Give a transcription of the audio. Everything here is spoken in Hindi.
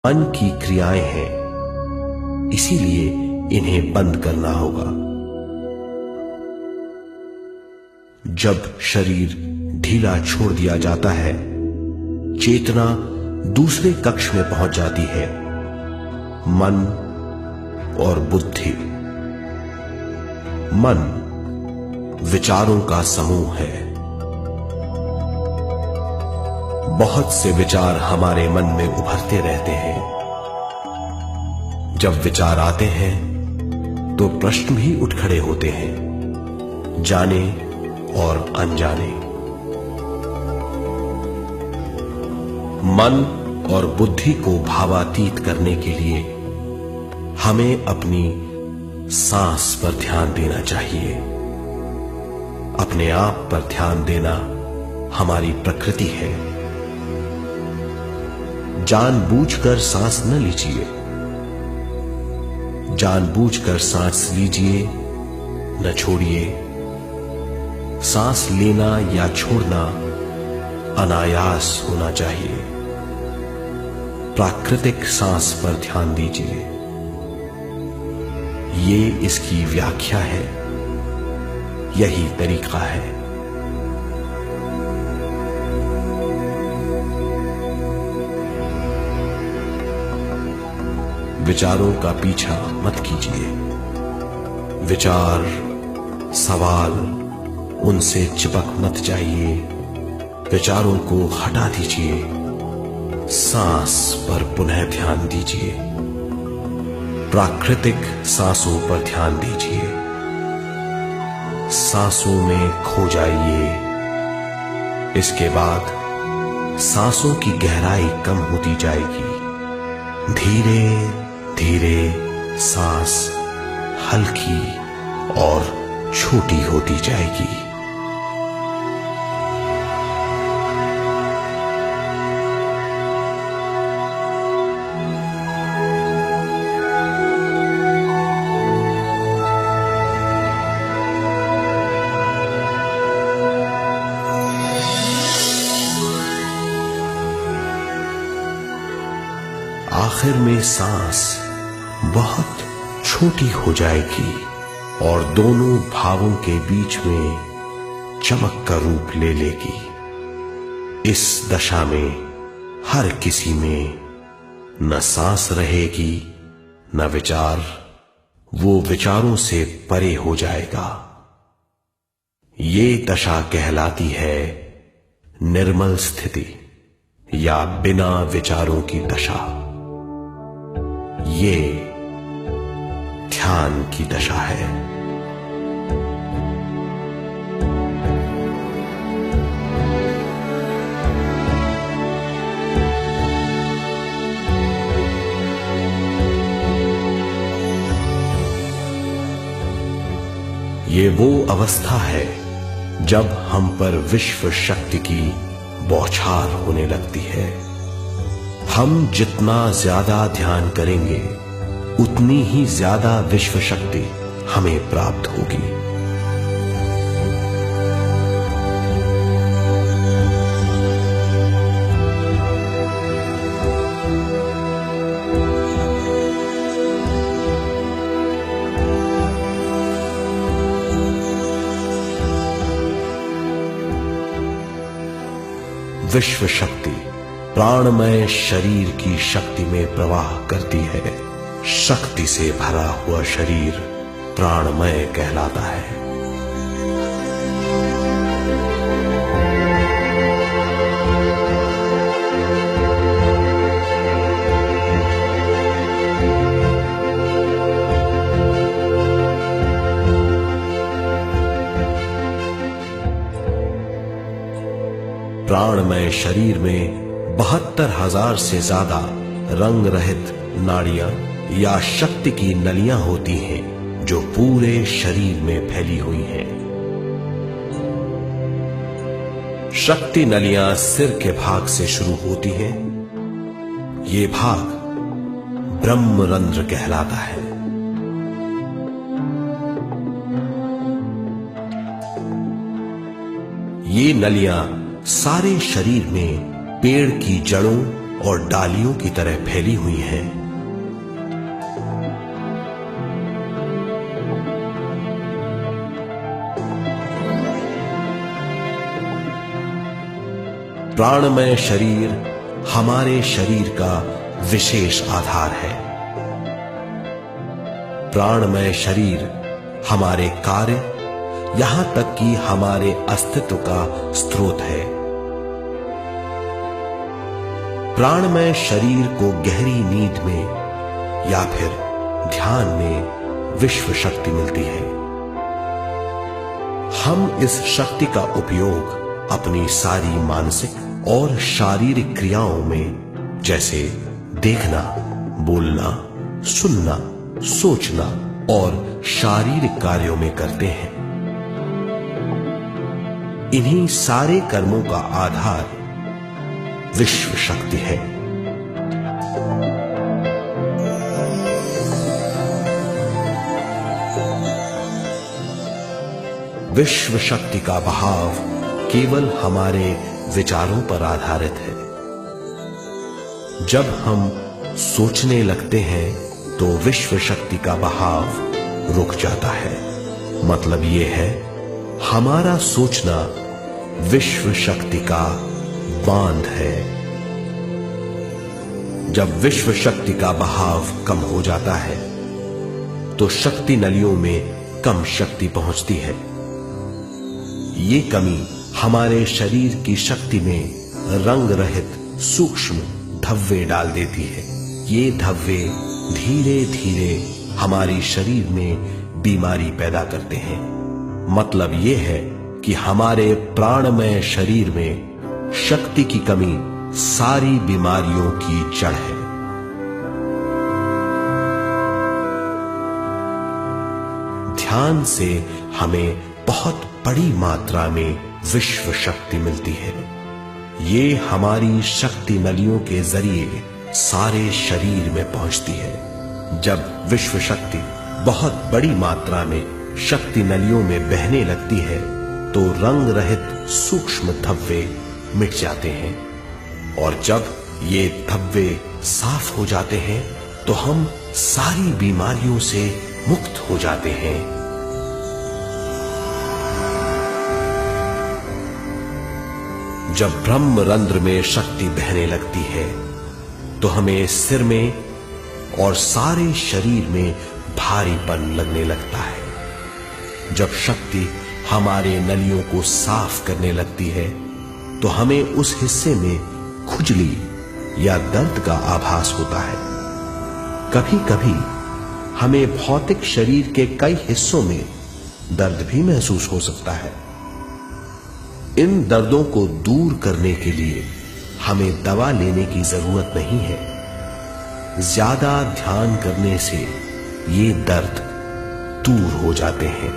मन की क्रियाएं हैं, इसीलिए इन्हें बंद करना होगा। जब शरीर ढीला छोड़ दिया जाता है, चेतना दूसरे कक्ष में पहुंच जाती है। मन और बुद्धि। मन विचारों का समूह है। बहुत से विचार हमारे मन में उभरते रहते हैं। जब विचार आते हैं तो प्रश्न भी उठ खड़े होते हैं, जाने और अनजाने। मन और बुद्धि को भावातीत करने के लिए हमें अपनी सांस पर ध्यान देना चाहिए। अपने आप पर ध्यान देना हमारी प्रकृति है। जानबूझकर सांस न लीजिए। जानबूझकर सांस लीजिए, न छोड़िए। सांस लेना या छोड़ना अनायास होना चाहिए। प्राकृतिक सांस पर ध्यान दीजिए। ये इसकी व्याख्या है, यही तरीका है। विचारों का पीछा मत कीजिए। विचार, सवाल, उनसे चिपक मत जाइए। विचारों को हटा दीजिए। सांस पर पुनः ध्यान दीजिए। प्राकृतिक सांसों पर ध्यान दीजिए। सांसों में खो जाइए। इसके बाद सांसों की गहराई कम होती जाएगी। धीरे धीरे सांस हल्की और छोटी होती जाएगी। आखिर में सांस बहुत छोटी हो जाएगी और दोनों भावों के बीच में चमक का रूप ले लेगी। इस दशा में हर किसी में न सांस रहेगी न विचार। वो विचारों से परे हो जाएगा। ये दशा कहलाती है निर्मल स्थिति या बिना विचारों की दशा। ये ध्यान की दशा है। ये वो अवस्था है जब हम पर विश्व शक्ति की बौछार होने लगती है। हम जितना ज्यादा ध्यान करेंगे उतनी ही ज्यादा विश्व शक्ति हमें प्राप्त होगी। विश्व शक्ति प्राणमय शरीर की शक्ति में प्रवाह करती है। शक्ति से भरा हुआ शरीर प्राणमय कहलाता है। प्राणमय शरीर में 72,000 से ज्यादा रंग रहित नाड़ियां या शक्ति की नलियां होती हैं जो पूरे शरीर में फैली हुई हैं। शक्ति नलियां सिर के भाग से शुरू होती हैं। ये भाग ब्रह्मरंध्र कहलाता है। ये नलियां सारे शरीर में पेड़ की जड़ों और डालियों की तरह फैली हुई हैं। प्राणमय शरीर हमारे शरीर का विशेष आधार है। प्राणमय शरीर हमारे कार्य, यहां तक कि हमारे अस्तित्व का स्रोत है। प्राणमय शरीर को गहरी नींद में या फिर ध्यान में विश्व शक्ति मिलती है। हम इस शक्ति का उपयोग अपनी सारी मानसिक और शारीरिक क्रियाओं में, जैसे देखना, बोलना, सुनना, सोचना और शारीरिक कार्यों में करते हैं। इन्हीं सारे कर्मों का आधार विश्व शक्ति है। विश्व शक्ति का बहाव केवल हमारे विचारों पर आधारित है। जब हम सोचने लगते हैं तो विश्व शक्ति का बहाव रुक जाता है। मतलब यह है, हमारा सोचना विश्व शक्ति का बांध है। जब विश्व शक्ति का बहाव कम हो जाता है तो शक्ति नलियों में कम शक्ति पहुंचती है। ये कमी हमारे शरीर की शक्ति में रंग रहित सूक्ष्म धब्बे डाल देती है। ये धब्बे धीरे धीरे हमारी शरीर में बीमारी पैदा करते हैं। मतलब ये है कि हमारे प्राणमय शरीर में शक्ति की कमी सारी बीमारियों की जड़ है। ध्यान से हमें बहुत बड़ी मात्रा में विश्व शक्ति मिलती है। ये हमारी शक्ति नलियों के जरिए सारे शरीर में पहुंचती है। जब विश्व शक्ति बहुत बड़ी मात्रा में शक्ति नलियों में बहने लगती है तो रंग रहित सूक्ष्म धब्बे मिट जाते हैं, और जब ये धब्बे साफ हो जाते हैं तो हम सारी बीमारियों से मुक्त हो जाते हैं। जब ब्रह्म रंध्र में शक्ति बहने लगती है तो हमें सिर में और सारे शरीर में भारीपन लगने लगता है। जब शक्ति हमारे नलियों को साफ करने लगती है तो हमें उस हिस्से में खुजली या दर्द का आभास होता है। कभी कभी हमें भौतिक शरीर के कई हिस्सों में दर्द भी महसूस हो सकता है। इन दर्दों को दूर करने के लिए हमें दवा लेने की जरूरत नहीं है। ज्यादा ध्यान करने से ये दर्द दूर हो जाते हैं।